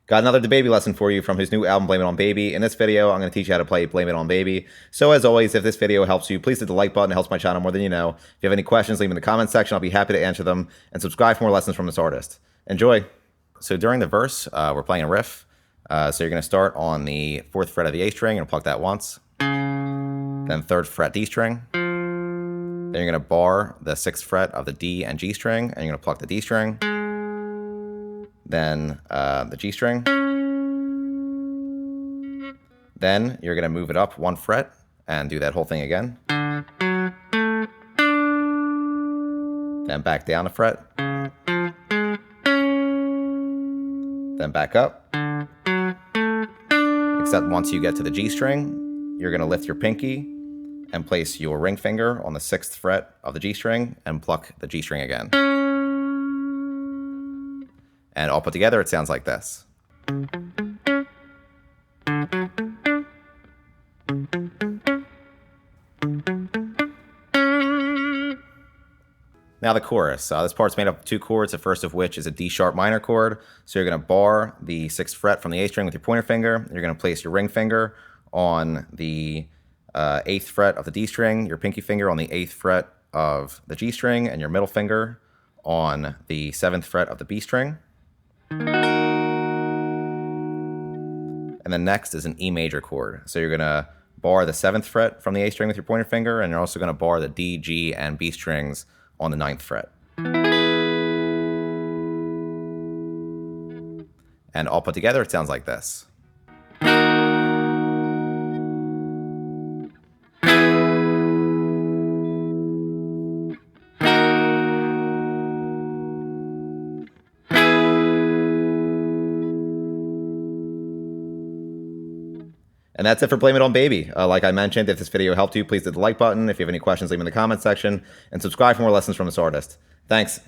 Got another DaBaby lesson for you from his new album, Blame It On Baby. In this video, I'm going to teach you how to play Blame It On Baby. So as always, if this video helps you, please hit the like button. It helps my channel more than you know. If you have any questions, leave them in the comments section. I'll be happy to answer them. And subscribe for more lessons from this artist. Enjoy. So during the verse, we're playing a riff. So you're going to start on the 4th fret of the A string. You're going to pluck that once. Then 3rd fret D string. Then you're going to bar the 6th fret of the D and G string. And you're going to pluck the D string. Then the G string. Then you're going to move it up 1 fret and do that whole thing again. Then back down a fret. Then back up. Except once you get to the G string, you're going to lift your pinky and place your ring finger on the 6th fret of the G string and pluck the G string again. And all put together, it sounds like this. Now the chorus. This part's made up of 2 chords, the first of which is a D sharp minor chord. So you're going to bar the 6th fret from the A string with your pointer finger. You're going to place your ring finger on the 8th fret of the D string, your pinky finger on the 8th fret of the G string, and your middle finger on the 7th fret of the B string. And then next is an E major chord. So you're going to bar the 7th fret from the A string with your pointer finger, and you're also going to bar the D, G, and B strings on the 9th fret. And all put together, it sounds like this. And that's it for Blame It On Baby. Like I mentioned, if this video helped you, please hit the like button. If you have any questions, leave them in the comments section. And subscribe for more lessons from this artist. Thanks.